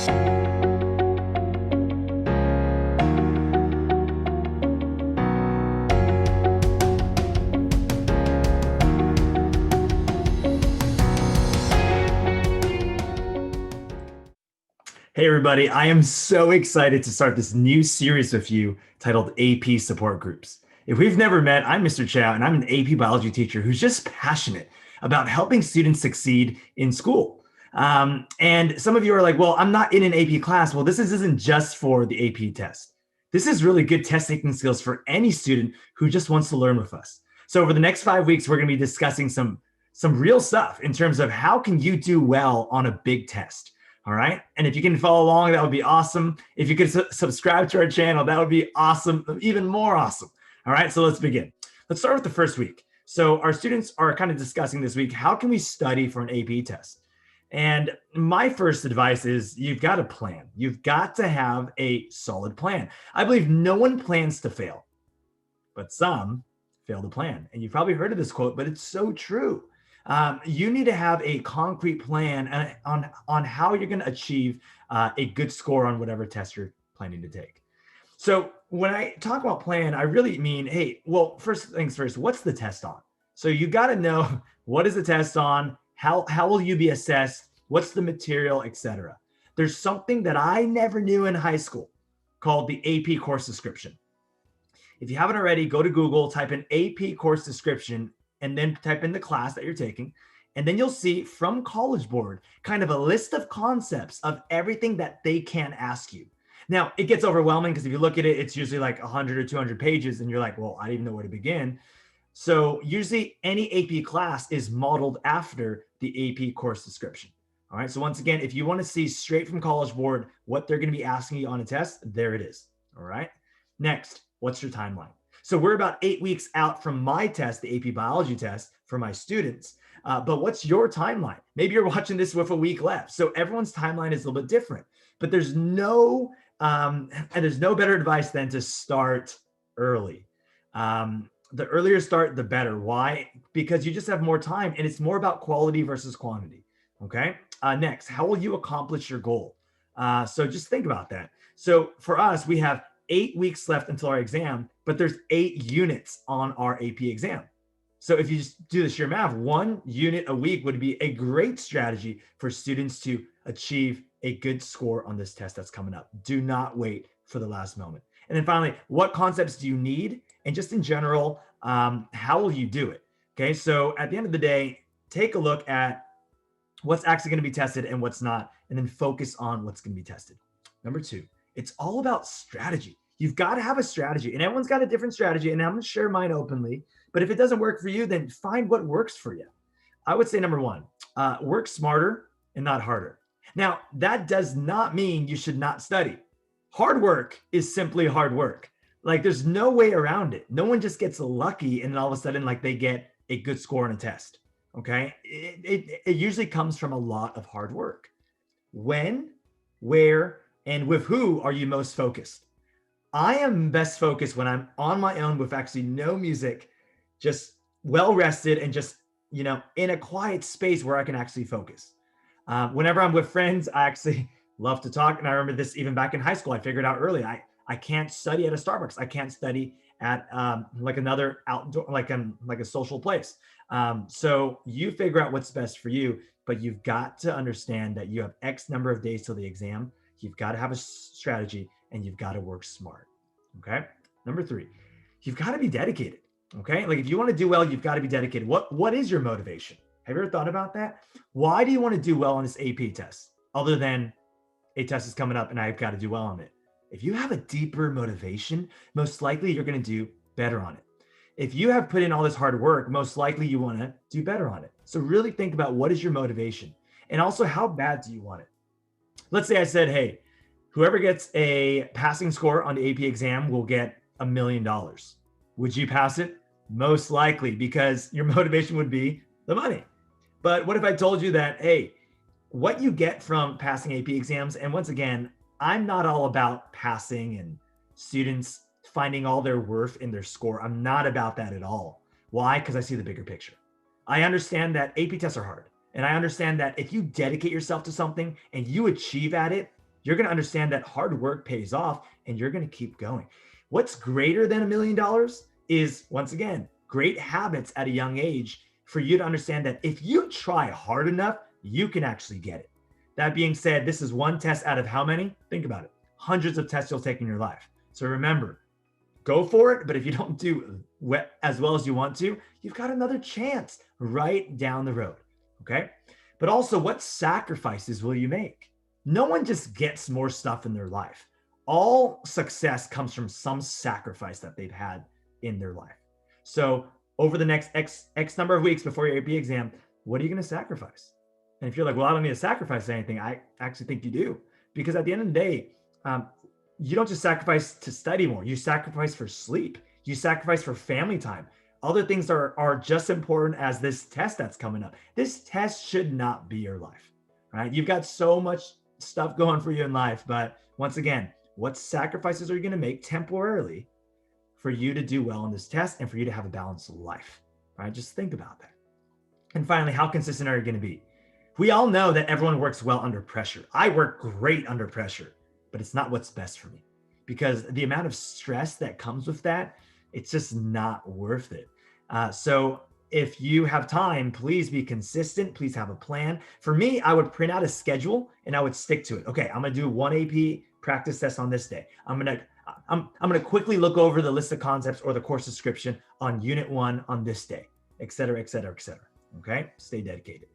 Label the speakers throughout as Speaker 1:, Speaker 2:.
Speaker 1: Hey, everybody. I am so excited to start this new series with you titled AP Support Groups. If we've never met, I'm Mr. Chow, and I'm an AP biology teacher who's just passionate about helping students succeed in school. And some of you are like, well, I'm not in an AP class. Well, this isn't just for the AP test. This is really good test taking skills for any student who just wants to learn with us. So over the next 5 weeks, we're going to be discussing some real stuff in terms of how can you do well on a big test. All right. And if you can follow along, that would be awesome. If you could subscribe to our channel, that would be awesome, even more awesome. All right. So let's begin. Let's start with the first week. So our students are kind of discussing this week, how can we study for an AP test? And my first advice is you've got to plan. You've got to have a solid plan. I believe no one plans to fail, but some fail to plan. And you've probably heard of this quote, but it's so true. You need to have a concrete plan on how you're going to achieve a good score on whatever test you're planning to take. So when I talk about plan, I really mean, hey, well, first things first, what's the test on? So you got to know what is the test on, how will you be assessed, what's the material, etc. There's something that I never knew in high school called the AP course description. If you haven't already, go to Google, type in AP course description, and then type in the class that you're taking. And then you'll see from College Board kind of a list of concepts of everything that they can ask you. Now, it gets overwhelming because if you look at it, it's usually like 100 or 200 pages and you're like, well, I don't even know where to begin. So usually any AP class is modeled after the AP course description. All right. So once again, if you want to see straight from College Board what they're going to be asking you on a test, there it is. All right. Next, what's your timeline? So we're about 8 weeks out from my test, the AP biology test for my students. But what's your timeline? Maybe you're watching this with a week left. So everyone's timeline is a little bit different, but there's no better advice than to start early. The earlier start, the better. Why? Because you just have more time and it's more about quality versus quantity. Okay. Next, how will you accomplish your goal? So just think about that. So for us, we have 8 weeks left until our exam, but there's 8 units on our AP exam. So if you just do the sheer math, 1 unit a week would be a great strategy for students to achieve a good score on this test that's coming up. Do not wait for the last moment. And then finally, what concepts do you need? And just in general, how will you do it? Okay, so at the end of the day, take a look at what's actually going to be tested and what's not, and then focus on what's going to be tested. Number 2, it's all about strategy. You've got to have a strategy, and everyone's got a different strategy, and I'm going to share mine openly. But if it doesn't work for you, then find what works for you. I would say number 1, work smarter and not harder. Now, that does not mean you should not study. Hard work is simply hard work. Like there's no way around it. No one just gets lucky and then all of a sudden like they get a good score on a test. Okay. It usually comes from a lot of hard work. When, where, and with who are you most focused? I am best focused when I'm on my own with actually no music, just well rested and just, in a quiet space where I can actually focus. Whenever I'm with friends, I actually love to talk. And I remember this even back in high school, I figured out early, I can't study at a Starbucks. I can't study at like another outdoor, like a social place. So you figure out what's best for you, but you've got to understand that you have X number of days till the exam. You've got to have a strategy and you've got to work smart. Okay. Number 3, you've got to be dedicated. Okay. Like if you want to do well, you've got to be dedicated. What is your motivation? Have you ever thought about that? Why do you want to do well on this AP test other than a test is coming up and I've got to do well on it? If you have a deeper motivation, most likely you're going to do better on it. If you have put in all this hard work, most likely you want to do better on it. So really think about what is your motivation and also how bad do you want it? Let's say I said, hey, whoever gets a passing score on the AP exam will get $1 million. Would you pass it? Most likely, because your motivation would be the money. But what if I told you that, hey, what you get from passing AP exams, and once again, I'm not all about passing and students finding all their worth in their score. I'm not about that at all. Why? Because I see the bigger picture. I understand that AP tests are hard. And I understand that if you dedicate yourself to something and you achieve at it, You're going to understand that hard work pays off and you're going to keep going. What's greater than $1 million is, once again, great habits at a young age for you to understand that if you try hard enough, you can actually get it. That being said, this is one test out of how many? Think about it. Hundreds of tests you'll take in your life. So remember, go for it. But if you don't do as well as you want to, you've got another chance right down the road. Okay. But also, what sacrifices will you make? No one just gets more stuff in their life. All success comes from some sacrifice that they've had in their life. So over the next X number of weeks before your AP exam, what are you going to sacrifice? And if you're like, well, I don't need to sacrifice anything, I actually think you do. Because at the end of the day, you don't just sacrifice to study more. You sacrifice for sleep. You sacrifice for family time. Other things are just important as this test that's coming up. This test should not be your life, right? You've got so much stuff going for you in life. But once again, what sacrifices are you going to make temporarily for you to do well in this test and for you to have a balanced life, right? Just think about that. And finally, how consistent are you going to be? We all know that everyone works well under pressure. I work great under pressure, but it's not what's best for me because the amount of stress that comes with that, it's just not worth it. So if you have time, please be consistent. Please have a plan. For me, I would print out a schedule and I would stick to it. Okay, I'm going to do one AP practice test on this day. I'm going to quickly look over the list of concepts or the course description on unit 1 on this day, et cetera, et cetera, et cetera. Okay, stay dedicated.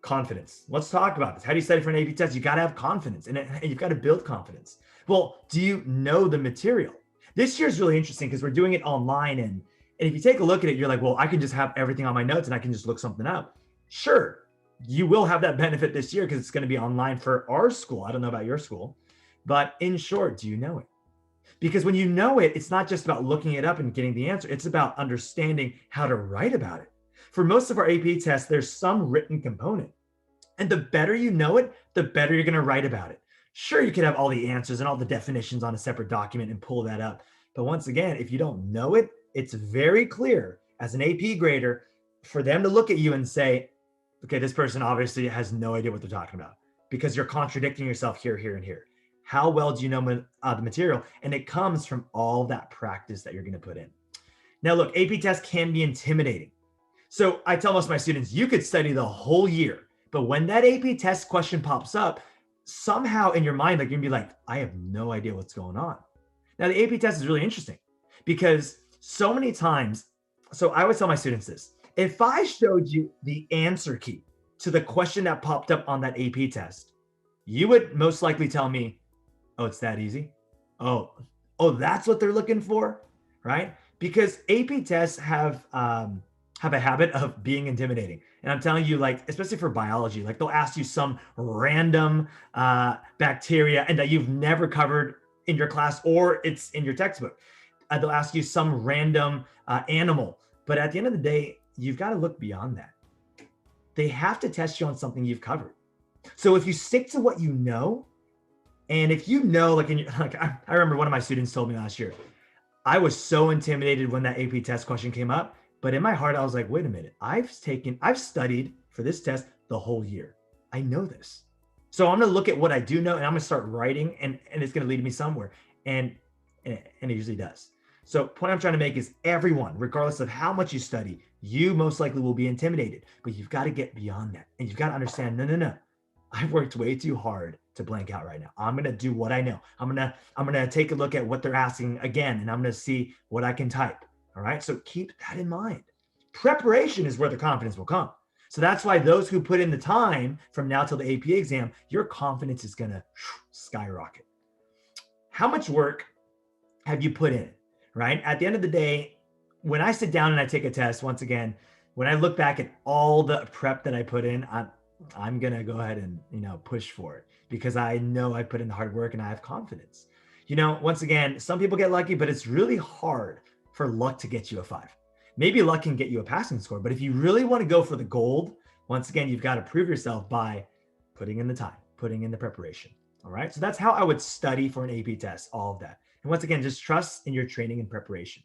Speaker 1: Confidence. Let's talk about this. How do you study for an AP test? You got to have confidence and you've got to build confidence. Well, do you know the material? This year is really interesting because we're doing it online. And if you take a look at it, you're like, well, I can just have everything on my notes and I can just look something up. Sure, you will have that benefit this year because it's going to be online for our school. I don't know about your school, but in short, do you know it? Because when you know it, it's not just about looking it up and getting the answer. It's about understanding how to write about it. For most of our AP tests, there's some written component. And the better you know it, the better you're going to write about it. Sure, you could have all the answers and all the definitions on a separate document and pull that up. But once again, if you don't know it, it's very clear as an AP grader for them to look at you and say, okay, this person obviously has no idea what they're talking about because you're contradicting yourself here, here, and here. How well do you know the material? And it comes from all that practice that you're going to put in. Now, look, AP tests can be intimidating. So I tell most of my students, you could study the whole year, but when that AP test question pops up, somehow in your mind, like you're gonna be like, I have no idea what's going on. Now the AP test is really interesting because so many times, so I always tell my students this, if I showed you the answer key to the question that popped up on that AP test, you would most likely tell me, oh, it's that easy. Oh, that's what they're looking for, right? Because AP tests have a habit of being intimidating. And I'm telling you, like, especially for biology, like they'll ask you some random bacteria and that you've never covered in your class or it's in your textbook. They'll ask you some random animal. But at the end of the day, you've got to look beyond that. They have to test you on something you've covered. So if you stick to what you know, and if you know, I remember one of my students told me last year, I was so intimidated when that AP test question came up. But in my heart, I was like, wait a minute, I've studied for this test the whole year. I know this. So I'm going to look at what I do know and I'm going to start writing and it's going to lead me somewhere. And it usually does. So point I'm trying to make is everyone, regardless of how much you study, you most likely will be intimidated, but you've got to get beyond that. And you've got to understand, no. I've worked way too hard to blank out right now. I'm going to do what I know. I'm going to take a look at what they're asking again, and I'm going to see what I can type. All right. So keep that in mind. Preparation is where the confidence will come. So that's why those who put in the time from now till the AP exam, your confidence is going to skyrocket. How much work have you put in? Right? At the end of the day, when I sit down and I take a test, once again, when I look back at all the prep that I put in, I'm going to go ahead and, push for it because I know I put in the hard work and I have confidence. Once again, some people get lucky, but it's really hard for luck to get you a 5. Maybe luck can get you a passing score, but if you really want to go for the gold, once again, you've got to prove yourself by putting in the time, putting in the preparation. All right. So that's how I would study for an AP test, all of that. And once again, just trust in your training and preparation.